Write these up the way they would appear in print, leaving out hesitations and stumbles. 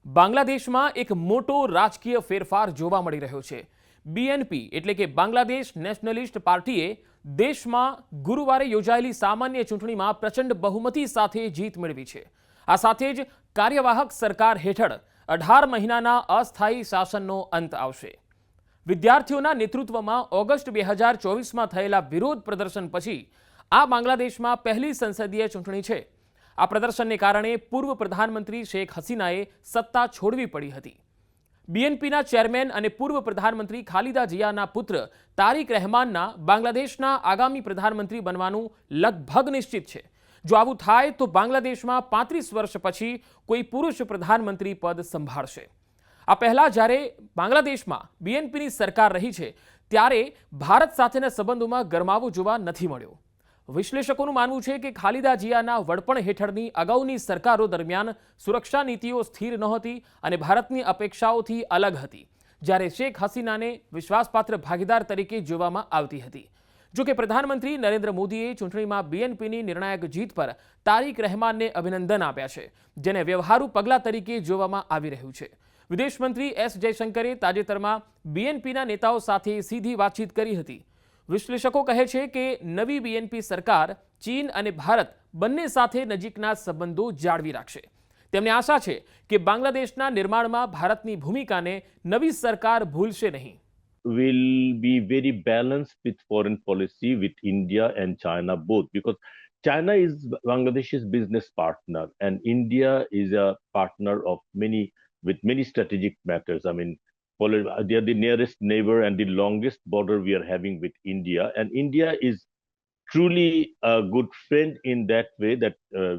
બાંગ્લાદેશમાં એક મોટો રાજકીય ફેરફાર જોવા મળી રહ્યો છે। બીએનપી એટલે કે બાંગ્લાદેશ નેશનલિસ્ટ પાર્ટીએ દેશમાં ગુરુવારે યોજાયેલી સામાન્ય ચૂંટણીમાં પ્રચંડ બહુમતી સાથે જીત મેળવી છે। આ સાથે જ કાર્યવાહક સરકાર હેઠળ 18 મહિનાના અસ્થાયી શાસનનો અંત આવશે। વિદ્યાર્થીઓના નેતૃત્વમાં ઓગસ્ટ 2024માં થયેલા વિરોધ પ્રદર્શન પછી આ બાંગ્લાદેશમાં પહેલી સંસદીય ચૂંટણી છે। આ પ્રદર્શનને કારણે પૂર્વ પ્રધાનમંત્રી શેખ હસીનાએ સત્તા છોડવી પડી હતી। બીએનપીના ચેરમેન અને પૂર્વ પ્રધાનમંત્રી ખાલિદા જિયાના પુત્ર તારિક રહેમાનના બાંગ્લાદેશના આગામી પ્રધાનમંત્રી બનવાનું લગભગ નિશ્ચિત છે। જો આવું થાય તો બાંગ્લાદેશમાં 35 વર્ષ પછી કોઈ પુરુષ પ્રધાનમંત્રી પદ સંભાળશે। આ પહેલા જ્યારે બાંગ્લાદેશમાં બીએનપીની સરકાર રહી છે ત્યારે ભારત સાથેના સંબંધોમાં ગરમાવો જોવા નથી મળ્યો। વિશ્લેષકોનું માનવું છે કે ખાલિદા જિયાના વડપણ હેઠળની અગાઉની સરકારો દરમિયાન સુરક્ષા નીતિઓ સ્થિર નહોતી અને ભારતની અપેક્ષાઓથી અલગ હતી, જ્યારે શેખ હસીનાને વિશ્વાસપાત્ર ભાગીદાર તરીકે જોવામાં આવતી હતી। જો કે પ્રધાનમંત્રી નરેન્દ્ર મોદીએ ચૂંટણીમાં બીએનપીની નિર્ણાયક જીત પર તારિક રહેમાનને અભિનંદન આપ્યા છે, જેને વ્યવહારુ પગલાં તરીકે જોવામાં આવી રહ્યું છે। વિદેશ મંત્રી એસ જયશંકરે તાજેતરમાં બીએનપીના નેતાઓ સાથે સીધી વાતચીત કરી હતી। વિશ્લેષકો કહે છે કે નવી બીએનપી સરકાર ચીન અને ભારત બંને સાથે નજીકના સંબંધો જાળવી રાખશે। તેમને આશા છે કે બાંગ્લાદેશના નિર્માણમાં ભારતની ભૂમિકાને નવી સરકાર ભૂલશે નહીં। Will be very balanced with foreign policy with India and China both, because China is Bangladesh's business partner and India is a partner of with many strategic matters. I mean, they are the nearest neighbor and the longest border we are having with India, and India is truly a good friend in that way that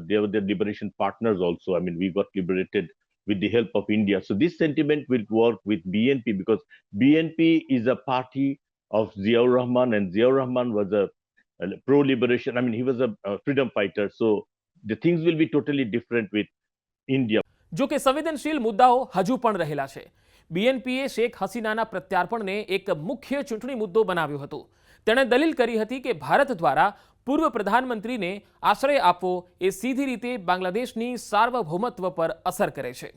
they were the liberation partners also. I mean, we got liberated with the help of India. So this sentiment will work with BNP, because BNP is a party of Ziaur Rahman, and Ziaur Rahman was a pro-liberation. I mean, he was a freedom fighter. So the things will be totally different with India. જો કે સંવેદનશીલ મુદ્દાઓ હજુ પણ રહેલા છે। બીએનપીએ શેખ હસીનાના પ્રત્યાર્પણને એક મુખ્ય ચૂંટણી મુદ્દો બનાવ્યો હતો। તેણે દલીલ કરી હતી કે ભારત દ્વારા પૂર્વ પ્રધાનમંત્રીને આશ્રય આપવો એ સીધી રીતે બાંગ્લાદેશની સાર્વભૌમત્વ પર અસર કરે છે।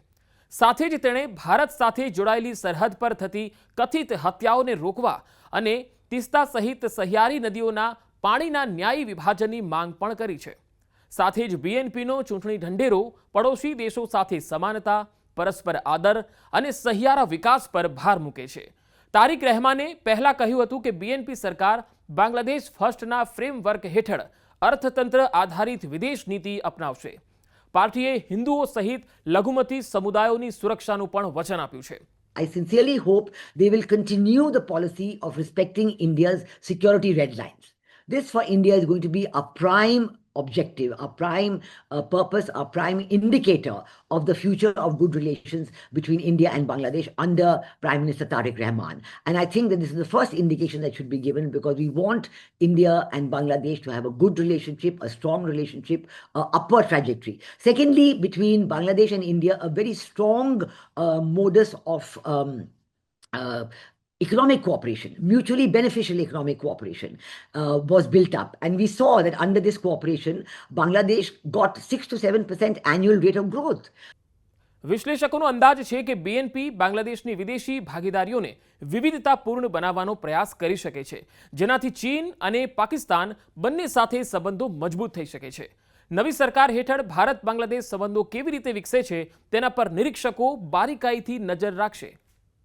સાથે જ તેણે ભારત સાથે જોડાયેલી સરહદ પર થતી કથિત હત્યાઓને રોકવા અને તીસ્તા સહિત સહિયારી નદીઓના પાણીના ન્યાયી વિભાજનની માંગ પણ કરી છે। સાથે જ બીએનપીનો ચૂંટણી ઢંઢેરો પડોશી દેશો સાથે સમાનતા, પરસ્પર આદર અને સહિયારા વિકાસ પર ભાર મૂકે છે। તારિક રહેમાને પહેલા કહ્યું હતું કે બીએનપી સરકાર બાંગ્લાદેશ ફર્સ્ટના ફ્રેમવર્ક હેઠળ અર્થતંત્ર આધારિત વિદેશ નીતિ અપનાવશે। પાર્ટીએ હિન્દુઓ સહિત લઘુમતી સમુદાયોની સુરક્ષાનું પણ વચન આપ્યું છે। I sincerely hope they will continue the policy of respecting India's security red lines. This for India is going to be a prime objective, a prime purpose, a prime indicator of the future of good relations between India and Bangladesh under Prime Minister Tariq Rahman. And I think that this is the first indication that should be given, because we want India and Bangladesh to have a good relationship, a strong relationship, upward trajectory. Secondly, between Bangladesh and India, a very strong modus of economic cooperation, mutually beneficial economic cooperation was built up. And we saw that under this cooperation, Bangladesh got 6 to 7% annual rate of growth. વિશ્લેષકોનો અંદાજ છે કે BNP બાંગ્લાદેશની વિદેશી ભાગીદારીઓને વિવિધતાપૂર્ણ બનાવવાનો પ્રયાસ કરી શકે છે, જેનાથી ચીન અને પાકિસ્તાન બંને સાથે સંબંધો મજબૂત થઈ શકે છે। નવી સરકાર હેઠળ ભારત બાંગ્લાદેશ સંબંધો કેવી રીતે વિકસે છે તેના પર નિરીક્ષકો બારીકાઈથી નજર રાખશે।